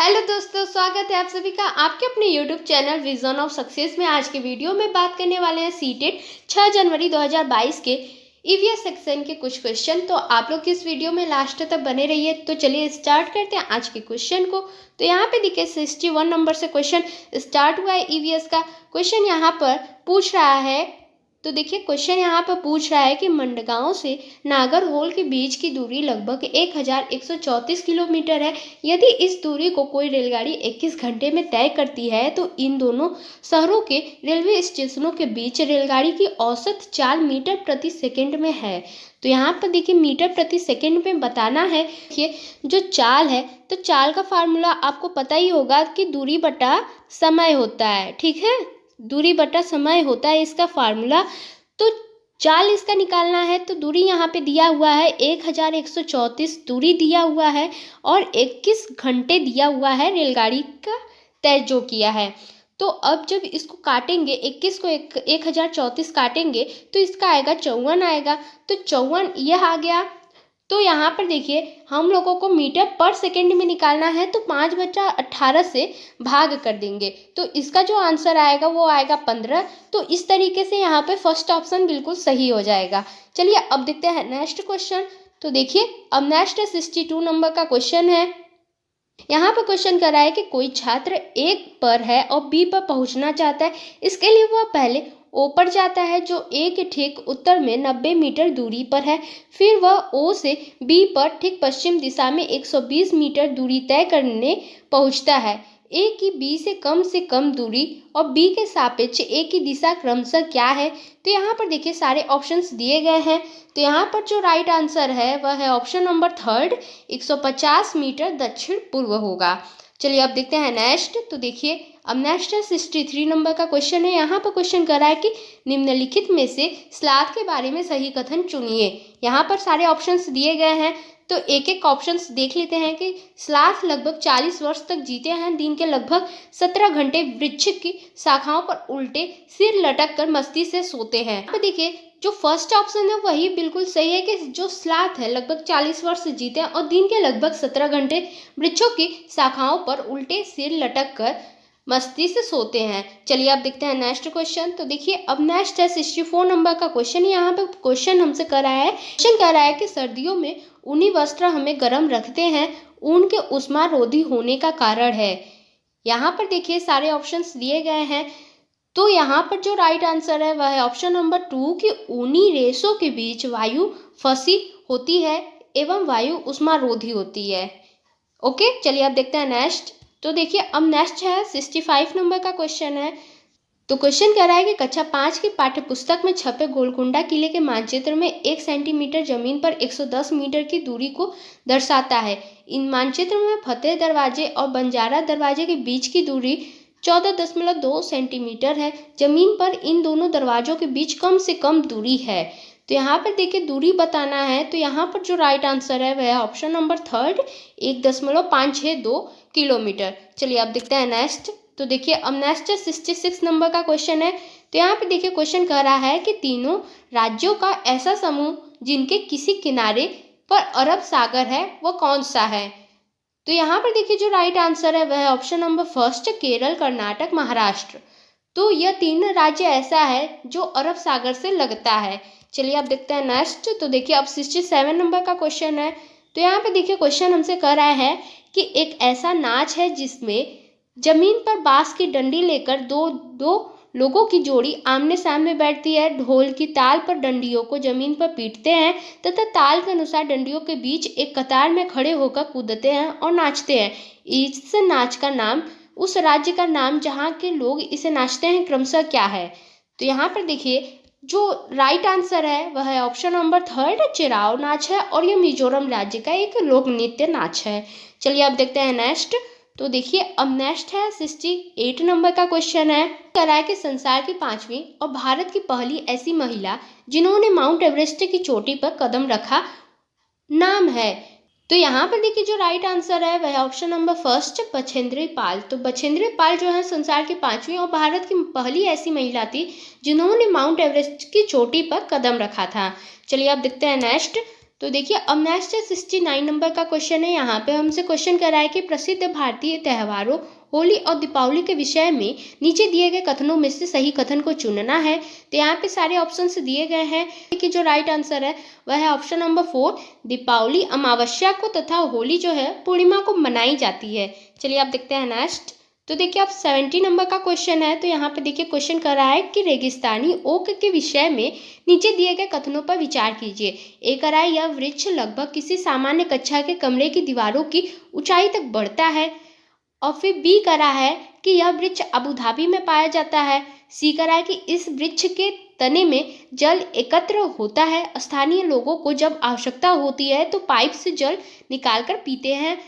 Hello दोस्तों, स्वागत है आप सभी का आपके अपने YouTube channel vision of success में। आज के वीडियो में बात करने वाले हैं सीटेट 6 जनवरी 2022 के ईवीएस सेक्शन के कुछ क्वेश्चन। तो आप लोग इस वीडियो में लास्ट तक बने रहिए। तो चलिए स्टार्ट करते हैं आज के क्वेश्चन को। तो यहाँ पे देखिए 61 नंबर से क्वेश्चन स्टार्ट हुआ है ईवीएस का। क्वेश्चन यहाँ पर पूछ रहा है, तो देखिए क्वेश्चन यहाँ पर पूछ रहा है कि मंडगांव से नागरहोल के बीच की दूरी लगभग 1134 किलोमीटर है। यदि इस दूरी को कोई रेलगाड़ी 21 घंटे में तय करती है तो इन दोनों शहरों के रेलवे स्टेशनों के बीच रेलगाड़ी की औसत चाल मीटर प्रति सेकंड में है। तो यहाँ पर देखिए मीटर प्रति सेकंड में बताना है। देखिए जो चाल है, तो चाल का फार्मूला आपको पता ही होगा कि दूरी बटा समय होता है। ठीक है, दूरी बटा समय होता है इसका फार्मूला। तो चाल इसका निकालना है, तो दूरी यहाँ पे दिया हुआ है 1134 दूरी दिया हुआ है और 21 घंटे दिया हुआ है रेलगाड़ी का तय जो किया है। तो अब जब इसको काटेंगे 21 को 1034 काटेंगे तो इसका आएगा 54 आएगा। तो 54 यह आ गया। तो यहाँ पर देखिए हम लोगों को मीटर पर सेकंड में निकालना है, तो 5/18 से भाग कर देंगे तो इसका जो आंसर आएगा वो आएगा 15। तो इस तरीके से यहाँ पे फर्स्ट ऑप्शन बिल्कुल सही हो जाएगा। चलिए अब देखते हैं नेक्स्ट क्वेश्चन। तो देखिए अब नेक्स्ट 62 नंबर का क्वेश्चन है। यहाँ पर क्वेश्चन कर रहा है कि कोई छात्र ए पर है और बी पर पहुंचना चाहता है। इसके लिए वह पहले ओ पर जाता है जो ए के ठीक उत्तर में 90 मीटर दूरी पर है। फिर वह ओ से बी पर ठीक पश्चिम दिशा में 120 मीटर दूरी तय करने पहुंचता है। ए की बी से कम दूरी और बी के सापेक्ष ए की दिशा क्रमशः क्या है। तो यहाँ पर देखिए सारे ऑप्शंस दिए गए हैं। तो यहाँ पर जो राइट आंसर है वह है ऑप्शन नंबर 3 150 मीटर दक्षिण पूर्व होगा। चलिए अब देखते हैं नेक्स्ट। तो देखिए अब नेक्स्ट 63 नंबर का क्वेश्चन है। यहाँ पर क्वेश्चन कर रहा है कि निम्नलिखित में से स्लाथ के बारे में सही कथन चुनिए। यहाँ पर सारे ऑप्शंस दिए गए हैं, तो एक एक ऑप्शंस देख लेते हैं कि स्लाथ लगभग 40 वर्ष तक जीते हैं। दिन के लगभग 17 घंटे वृक्ष की शाखाओं पर उल्टे सिर लटक कर मस्ती से सोते हैं। अब देखिए जो फर्स्ट ऑप्शन है वही बिल्कुल सही है कि जो स्लाथ है लगभग 40 वर्ष जीते हैं और दिन के लगभग 17 घंटे वृक्षों की शाखाओं पर उल्टे सिर लटक कर मस्ती से सोते हैं। चलिए अब देखते हैं नेक्स्ट क्वेश्चन। तो देखिए अब नेक्स्ट है 64 नंबर का क्वेश्चन। यहाँ पे क्वेश्चन हमसे कर रहा है, क्वेश्चन कर रहा है कि सर्दियों में ऊनी वस्त्र हमें गर्म रखते हैं, ऊन के उष्मारोधी होने का कारण है। यहाँ पर देखिए सारे ऑप्शंस दिए गए हैं। तो यहाँ पर जो राइट आंसर है वह है ऑप्शन नंबर 2 कि ऊनी रेशों के बीच वायु फंसी होती है एवं वायु उष्मारोधी होती है। ओके, चलिए अब देखते हैं नेक्स्ट। तो देखिए अब नेक्स्ट है 65 नंबर का क्वेश्चन है। तो क्वेश्चन कह रहा है कि कक्षा 5 की पाठ्य पुस्तक में छपे गोलकुंडा किले के मानचित्र में 1 सेंटीमीटर जमीन पर 110 मीटर की दूरी को दर्शाता है। इन मानचित्र में फतेह दरवाजे और बंजारा दरवाजे के बीच की दूरी 14.2 सेंटीमीटर है। जमीन पर इन दोनों दरवाजों के बीच कम से कम दूरी है। तो यहाँ पर देखिए दूरी बताना है, तो यहाँ पर जो राइट आंसर है वह है ऑप्शन नंबर 3 1.562 किलोमीटर। चलिए अब देखते हैं नेक्स्ट। तो देखिए अब नेक्स्ट 66 नंबर का क्वेश्चन है। तो यहाँ पे देखिए क्वेश्चन कह रहा है कि तीनों राज्यों का ऐसा समूह जिनके किसी किनारे पर अरब सागर है वह कौन सा है। तो यहाँ पर देखिए जो राइट आंसर है वह है ऑप्शन नंबर 1 केरल, कर्नाटक, महाराष्ट्र। तो यह तीन राज्य ऐसा है जो अरब सागर से लगता है। चलिए अब देखते हैं नेक्स्ट। तो देखिए अब 67 नंबर का क्वेश्चन है। तो यहाँ पे देखिए क्वेश्चन हमसे कह रहा है कि एक ऐसा नाच है जिसमें जमीन पर बांस की डंडी लेकर दो लोगों की जोड़ी आमने सामने बैठती है। ढोल की ताल पर डंडियों को जमीन पर पीटते हैं तथा ताल के अनुसार डंडियों के बीच एक कतार में खड़े होकर कूदते हैं और नाचते हैं। इस नाच का नाम, उस राज्य का नाम जहाँ के लोग इसे नाचते हैं, क्रमशः क्या है। तो यहाँ पर देखिए जो राइट आंसर है वह है ऑप्शन नंबर 3 चिराव नाच है और यह मिजोरम राज्य का एक लोक नृत्य नाच है। चलिए अब देखते हैं नेक्स्ट। तो देखिए अब नेक्स्ट है 68 नंबर का क्वेश्चन है। कह रहा है कि संसार की 5वीं और भारत की पहली ऐसी महिला जिन्होंने माउंट एवरेस्ट की चोटी पर कदम रखा नाम है। तो यहाँ पर देखिए जो राइट आंसर है वह है ऑप्शन नंबर 1 बछेंद्री पाल। तो बछेंद्री पाल जो है संसार की 5वीं और भारत की पहली ऐसी महिला थी जिन्होंने माउंट एवरेस्ट की चोटी पर कदम रखा था। चलिए अब देखते हैं नेक्स्ट। तो देखिए अब नेक्स्ट 69 नंबर का क्वेश्चन है। यहाँ पे हमसे क्वेश्चन कर रहा है कि प्रसिद्ध भारतीय त्योहारों होली और दीपावली के विषय में नीचे दिए गए कथनों में से सही कथन को चुनना है। तो यहाँ पे सारे ऑप्शंस दिए गए हैं कि जो राइट आंसर है वह है ऑप्शन नंबर 4, दीपावली अमावस्या को तथा होली जो है पूर्णिमा को मनाई जाती है। चलिए आप देखते हैं नेक्स्ट। तो देखिए आप 70 नंबर का क्वेश्चन है। तो यहाँ पे देखिए क्वेश्चन कर रहा है कि रेगिस्तानी ओक के विषय में नीचे दिए गए कथनों पर विचार कीजिए। ए करा है यह वृक्ष लगभग किसी सामान्य कक्षा के कमरे की दीवारों की ऊंचाई तक बढ़ता है। और फिर बी करा है कि यह वृक्ष अबू धाबी में पाया जाता है। सी करा है कि इस वृक्ष के तने में जल एकत्र होता है। स्थानीय लोगों को जब आवश्यकता होती है तो पाइप से जल निकालकर पीते हैं।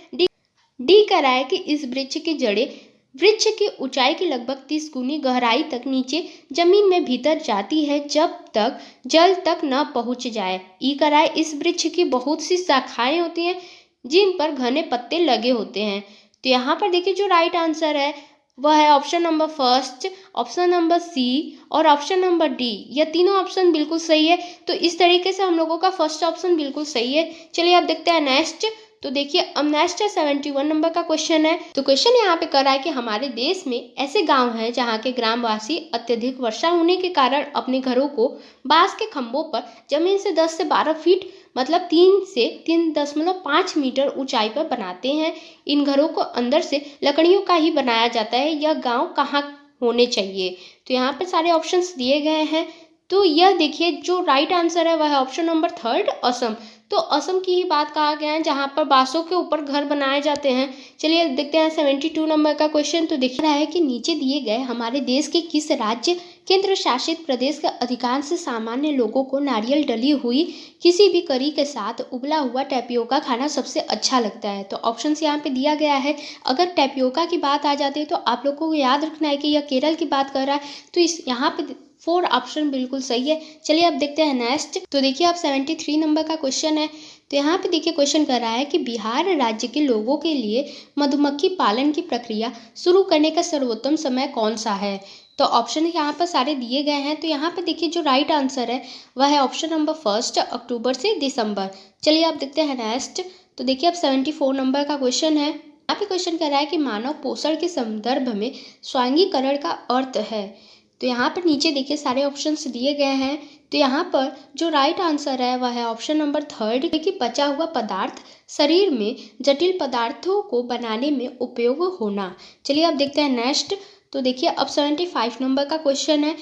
डी करा है कि इस वृक्ष की जड़ें वृक्ष की ऊंचाई की लगभग 30 गुनी गहराई तक नीचे जमीन में भीतर जाती है जब तक जल तक न पहुंच जाए। ई कराए इस वृक्ष की बहुत सी शाखाएं होती हैं जिन पर घने पत्ते लगे होते हैं। तो यहाँ पर देखिए जो राइट आंसर है वह है option number first, option number C और ऑप्शन नंबर डी। यह तीनों ऑप्शन बिल्कुल सही है। तो इस तरीके से हम लोगों का फर्स्ट ऑप्शन बिल्कुल सही है। चलिए आप देखते हैं नेक्स्ट। तो देखिए अब नेक्स्ट है 71 नंबर का क्वेश्चन है। तो क्वेश्चन यहाँ पे कर रहा है कि हमारे देश में ऐसे गांव हैं जहाँ के ग्रामवासी अत्यधिक वर्षा होने के कारण अपने घरों को बांस के खंभों पर जमीन से 10 से 12 फीट मतलब 3 से 3.5 मीटर ऊंचाई पर बनाते हैं। इन घरों को अंदर से लकड़ियों का ही बनाया जाता है। यह गाँव कहाँ होने चाहिए? तो यहाँ पे सारे ऑप्शंस दिए गए हैं। तो यह देखिए जो राइट आंसर है वह है ऑप्शन नंबर थर्ड, असम। तो असम की ही बात कहा गया है जहाँ पर बांसों के ऊपर घर बनाए जाते हैं। चलिए देखते हैं 72 नंबर का क्वेश्चन। तो दिख रहा है कि नीचे दिए गए हमारे देश के किस राज्य केंद्र शासित प्रदेश के अधिकांश सामान्य लोगों को नारियल डली हुई किसी भी करी के साथ उबला हुआ टैपियोका खाना सबसे अच्छा लगता है। तो ऑप्शन यहाँ पे दिया गया है। अगर टैपियोका की बात आ जाती है तो आप लोगों को याद रखना है कि यह केरल की बात कर रहा है। तो इस यहाँ पे 4 ऑप्शन बिल्कुल सही है। चलिए अब देखते हैं नेक्स्ट। तो देखिए आप 73 नंबर का क्वेश्चन है। तो यहाँ पे देखिए क्वेश्चन कर रहा है कि बिहार राज्य के लोगों के लिए मधुमक्खी पालन की प्रक्रिया शुरू करने का सर्वोत्तम समय कौन सा है? तो ऑप्शन यहाँ पर सारे दिए गए हैं। तो यहाँ पे देखिए जो राइट आंसर है वह है ऑप्शन नंबर फर्स्ट, अक्टूबर से दिसंबर। चलिए आप देखते हैं नेक्स्ट। तो देखिए अब 74 नंबर का क्वेश्चन है। यहाँ पे क्वेश्चन कर रहा है कि मानव पोषण के संदर्भ में स्वांगीकरण का अर्थ है। तो यहाँ पर नीचे देखिए सारे ऑप्शंस दिए गए हैं। तो यहाँ पर जो राइट आंसर है वह है ऑप्शन नंबर थर्ड कि बचा हुआ पदार्थ शरीर में जटिल पदार्थों को बनाने में उपयोग होना। चलिए अब देखते हैं नेक्स्ट। तो देखिए अब 75 नंबर का क्वेश्चन है।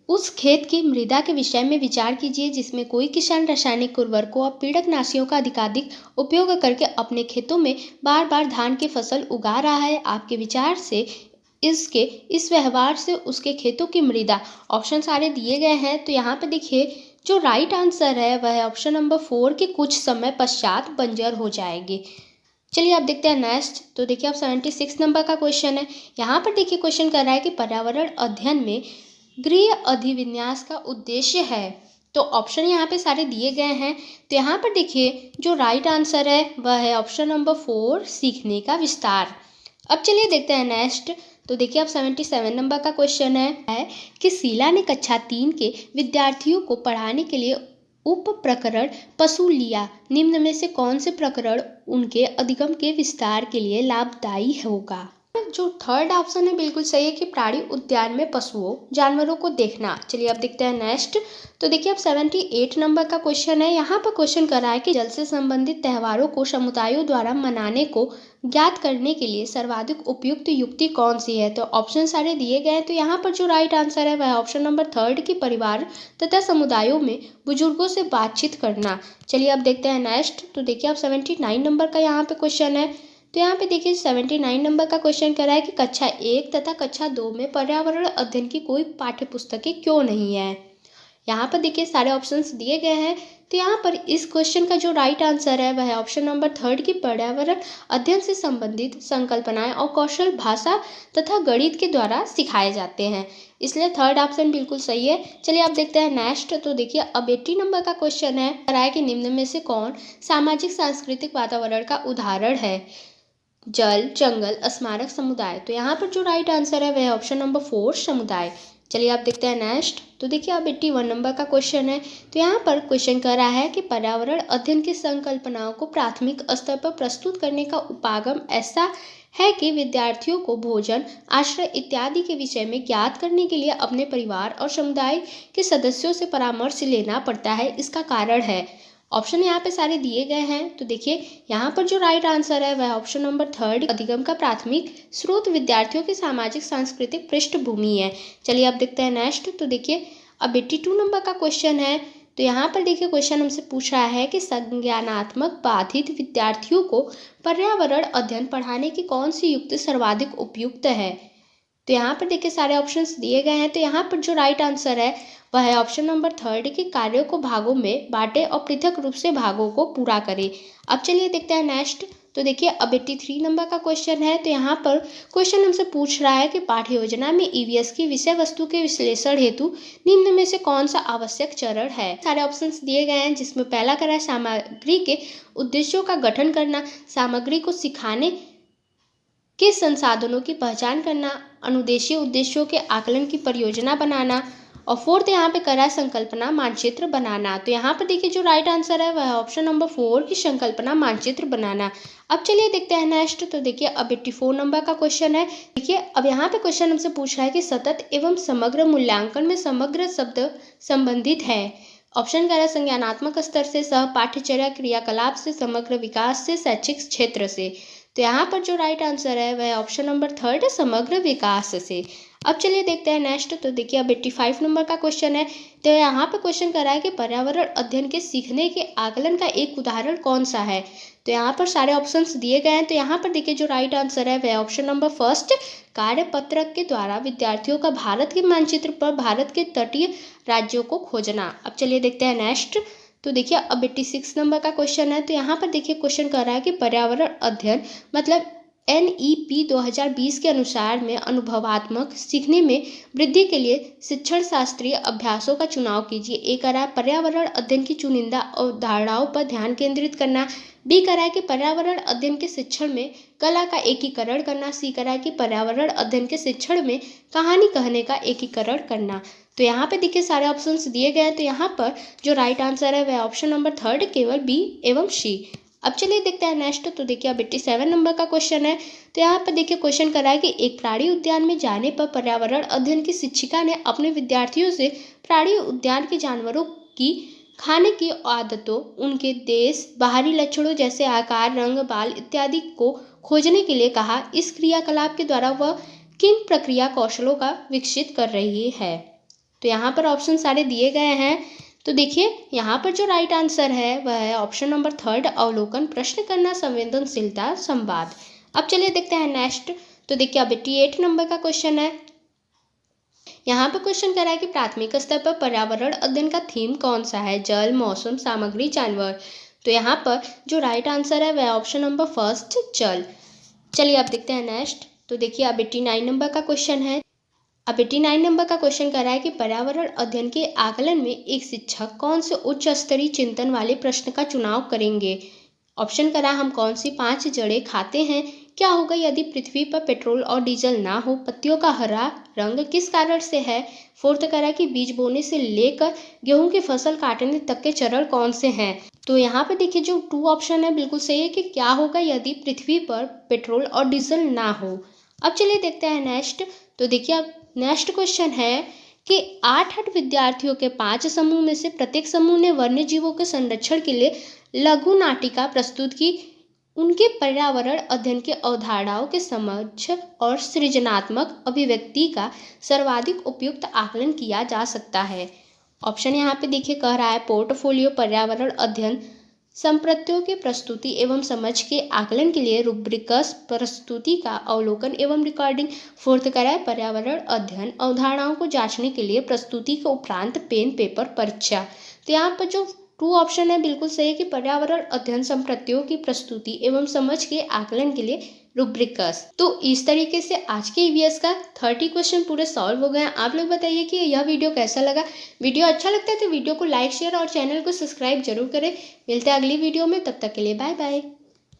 उस खेत की मृदा के विषय में विचार कीजिए जिसमें कोई किसान रासायनिक उर्वरकों और पीड़कनाशियों का अधिकाधिक उपयोग करके अपने खेतों में बार बार धान की फसल उगा रहा है। आपके विचार से इसके इस व्यवहार से उसके खेतों की मृदा, ऑप्शन सारे दिए गए हैं। तो यहाँ पे देखिए जो राइट आंसर है वह है ऑप्शन नंबर 4 कि कुछ समय पश्चात बंजर हो जाएगी। चलिए आप देखते हैं नेक्स्ट। तो देखिए आप 76 नंबर का क्वेश्चन है। यहाँ पर देखिए क्वेश्चन कर रहा है कि पर्यावरण अध्ययन में गृह अधिविन्यास का उद्देश्य है। तो ऑप्शन यहाँ पे सारे दिए गए हैं। तो यहाँ पर देखिए जो राइट आंसर है वह है ऑप्शन नंबर 4, सीखने का विस्तार। अब चलिए देखते हैं नेक्स्ट। तो देखिए अब 77 नंबर का क्वेश्चन है कि शीला ने कक्षा 3 के विद्यार्थियों को पढ़ाने के लिए उप प्रकरण पशु लिया। निम्न में से कौन से प्रकरण उनके अधिगम के विस्तार के लिए लाभदायी होगा? जो थर्ड ऑप्शन है बिल्कुल सही है कि प्राणी उद्यान में पशुओं जानवरों को देखना। चलिए अब देखते हैं नेक्स्ट। तो देखिए अब 78 नंबर का क्वेश्चन है। यहाँ पर क्वेश्चन कर रहा है कि जल से संबंधित त्योहारों को समुदायों द्वारा मनाने को ज्ञात करने के लिए सर्वाधिक उपयुक्त युक्ति कौन सी है? तो ऑप्शन सारे दिए गए हैं। तो यहाँ पर जो राइट आंसर है वह ऑप्शन नंबर थर्ड की परिवार तथा समुदायों में बुजुर्गों से बातचीत करना। चलिए अब देखते हैं नेक्स्ट। तो देखिए अब 79 नंबर का यहाँ पे क्वेश्चन है। तो यहाँ पे देखिए 79 नंबर का क्वेश्चन कर रहा है कि कक्षा 1 तथा कक्षा 2 में पर्यावरण अध्ययन की कोई पाठ्य पुस्तकें क्यों नहीं है? यहाँ पर देखिए सारे ऑप्शंस दिए गए हैं। तो यहाँ पर इस क्वेश्चन का जो राइट आंसर है वह है ऑप्शन नंबर थर्ड की पर्यावरण अध्ययन से संबंधित संकल्पनाएं और कौशल भाषा तथा गणित के द्वारा सिखाए जाते हैं, इसलिए थर्ड ऑप्शन बिल्कुल सही है। चलिए आप देखते हैं नेक्स्ट। तो देखिए अब 80 नंबर का क्वेश्चन है कि निम्न में से कौन सामाजिक सांस्कृतिक वातावरण का उदाहरण है? जल, जंगल, स्मारक, समुदाय। तो यहाँ पर जो राइट आंसर है वह ऑप्शन नंबर 4, समुदाय। चलिए आप देखते हैं नेक्स्ट। तो देखिए अब 81 नंबर का क्वेश्चन है। तो यहाँ पर क्वेश्चन कर रहा है कि पर्यावरण अध्ययन की संकल्पनाओं को प्राथमिक स्तर पर प्रस्तुत करने का उपागम ऐसा है कि विद्यार्थियों को भोजन, आश्रय इत्यादि के विषय में ज्ञात करने के लिए अपने परिवार और समुदाय के सदस्यों से परामर्श लेना पड़ता है। इसका कारण है। ऑप्शन यहाँ पे सारे दिए गए हैं। तो देखिए यहाँ पर जो राइट आंसर है वह ऑप्शन नंबर 3 अधिगम का प्राथमिक स्रोत विद्यार्थियों की सामाजिक सांस्कृतिक पृष्ठभूमि है। चलिए अब देखते हैं नेक्स्ट। तो देखिए अब 82 नंबर का क्वेश्चन है। तो यहाँ पर देखिए क्वेश्चन हमसे पूछ रहा है कि संज्ञानात्मक बाधित विद्यार्थियों को पर्यावरण अध्ययन पढ़ाने की कौन सी युक्ति सर्वाधिक उपयुक्त है। तो यहाँ पर देखिए सारे ऑप्शंस दिए गए हैं। तो यहाँ पर जो राइट आंसर है वह है ऑप्शन नंबर 3 कि कार्यों को भागों में बांटे और पृथक रूप से भागों को पूरा करें। अब चलिए देखते हैं नेक्स्ट। तो देखिए अब 83 नंबर का क्वेश्चन है। तो यहाँ पर क्वेश्चन हमसे पूछ रहा है कि पाठ्य योजना में ईवीएस की विषय वस्तु के विश्लेषण हेतु निम्न में से कौन सा आवश्यक चरण है। सारे ऑप्शंस दिए गए हैं, जिसमें पहला करा है सामग्री के उद्देश्यों का गठन करना, सामग्री को सिखाने के संसाधनों की पहचान करना, अनुदेशीय उद्देश्यों के आकलन की परियोजना बनाना, और फोर्थ यहाँ पे करा संकल्पना मानचित्र बनाना। तो यहाँ पर देखिए जो राइट आंसर है वह ऑप्शन नंबर 4 की संकल्पना मानचित्र बनाना। अब चलिए देखते हैं नेक्स्ट। तो देखिए अब 84 नंबर का क्वेश्चन है। देखिए अब यहाँ पे क्वेश्चन हमसे पूछ रहा है कि सतत एवं समग्र मूल्यांकन में समग्र शब्द संबंधित है। ऑप्शन करा संज्ञानात्मक स्तर से, सह पाठ्यचर्या क्रियाकलाप से, समग्र विकास से, शैक्षिक क्षेत्र से। तो यहाँ पर जो राइट आंसर है वह ऑप्शन नंबर 3 समग्र विकास से। अब चलिए देखते हैं नेक्स्ट। तो देखिए अब 85 नंबर का क्वेश्चन है। तो यहाँ पे क्वेश्चन कर रहा है कि पर्यावरण अध्ययन के सीखने के आकलन का एक उदाहरण कौन सा है। तो यहाँ पर सारे ऑप्शंस दिए गए हैं। तो यहाँ पर देखिए जो राइट आंसर है वह ऑप्शन नंबर 1 कार्यपत्रक के द्वारा विद्यार्थियों का भारत के मानचित्र पर भारत के तटीय राज्यों को खोजना। अब चलिए देखते हैं नेक्स्ट। तो देखिए अब 86 नंबर का क्वेश्चन है। तो यहाँ पर देखिए क्वेश्चन कर रहा है कि पर्यावरण अध्ययन मतलब NEP 2020 के अनुसार में अनुभवात्मक सीखने में वृद्धि के लिए शिक्षण शास्त्रीय अभ्यासों का चुनाव कीजिए। ए करा पर्यावरण अध्ययन की चुनिंदा अवधारणाओं पर ध्यान केंद्रित करना। बी करा कि पर्यावरण अध्ययन के शिक्षण में कला का एकीकरण करना। सी करा कि पर्यावरण अध्ययन के शिक्षण में कहानी कहने का एकीकरण करना। तो यहाँ पे देखिए सारे ऑप्शंस दिए गए हैं। तो यहाँ पर जो राइट आंसर है वह ऑप्शन नंबर 3 केवल बी एवं सी। अब चलिए देखते हैं नेक्स्ट। तो देखिए अब 87 नंबर का क्वेश्चन है। तो यहाँ पर देखिए क्वेश्चन कर रहा है कि एक प्राणी उद्यान में जाने पर पर्यावरण अध्ययन की शिक्षिका ने अपने विद्यार्थियों से प्राणी उद्यान के जानवरों की खाने की आदतों, उनके देश, बाहरी लक्षणों जैसे आकार, रंग, बाल इत्यादि को खोजने के लिए कहा। इस क्रियाकलाप के द्वारा वह किन प्रक्रिया कौशलों का विकसित कर रही है। तो यहाँ पर ऑप्शन सारे दिए गए हैं। तो देखिए यहाँ पर जो राइट आंसर है वह है ऑप्शन नंबर 3 अवलोकन, प्रश्न करना, संवेदनशीलता, संवाद। अब चलिए देखते हैं नेक्स्ट। तो देखिए अब 88 नंबर का क्वेश्चन है। यहाँ पर क्वेश्चन कर रहा है कि प्राथमिक स्तर पर पर्यावरण अध्ययन का थीम कौन सा है। जल, मौसम, सामग्री, जानवर। तो यहाँ पर जो राइट आंसर है वह ऑप्शन नंबर 1 जल। चलिए अब देखते हैं नेक्स्ट। तो देखिए अब 89 नंबर का क्वेश्चन है। अब 89 नंबर का क्वेश्चन कर रहा है कि पर्यावरण अध्ययन के आकलन में एक शिक्षक कौन से उच्च स्तरीय चिंतन वाले प्रश्न का चुनाव करेंगे। ऑप्शन करा हम कौन सी 5 जड़ें खाते हैं, क्या होगा यदि पृथ्वी पर पेट्रोल और डीजल ना हो, पत्तियों का हरा रंग किस कारण से है, फोर्थ करा कि बीज बोने से लेकर गेहूं की फसल काटने तक के चरण कौन से हैं। तो यहाँ पे देखिए जो 2 ऑप्शन है बिल्कुल सही है कि क्या होगा यदि पृथ्वी पर पेट्रोल और डीजल ना हो। अब चलिए देखते हैं नेक्स्ट। तो देखिए अब नेक्स्ट क्वेश्चन है कि 8 विद्यार्थियों के 5 समूह में से प्रत्येक समूह ने वन्य जीवों के संरक्षण के लिए लघु नाटिका प्रस्तुत की। उनके पर्यावरण अध्ययन के अवधारणाओं के समझ और सृजनात्मक अभिव्यक्ति का सर्वाधिक उपयुक्त आकलन किया जा सकता है। ऑप्शन यहाँ पे देखिए कह रहा है पोर्टफोलियो, पर्यावरण अध्ययन, संप्रत्यों की प्रस्तुति एवं समझ के आकलन के लिए रूब्रिकस, प्रस्तुति का अवलोकन एवं रिकॉर्डिंग, फोर्थ करा है पर्यावरण अध्ययन, अवधारणाओं को जांचने के लिए प्रस्तुति के उपरांत पेन पेपर परीक्षा। तो यहाँ पर जो 2 ऑप्शन है बिल्कुल सही है कि पर्यावरण अध्ययन, संप्रत्यों की प्रस्तुति एवं समझ के आकलन के लिए रूब्रिकस। तो इस तरीके से आज के ईवीएस का 30 क्वेश्चन पूरे सॉल्व हो गए हैं। आप लोग बताइए कि यह वीडियो कैसा लगा। वीडियो अच्छा लगता है तो वीडियो को लाइक, शेयर और चैनल को सब्सक्राइब जरूर करें। मिलते हैं अगली वीडियो में, तब तक के लिए बाय बाय।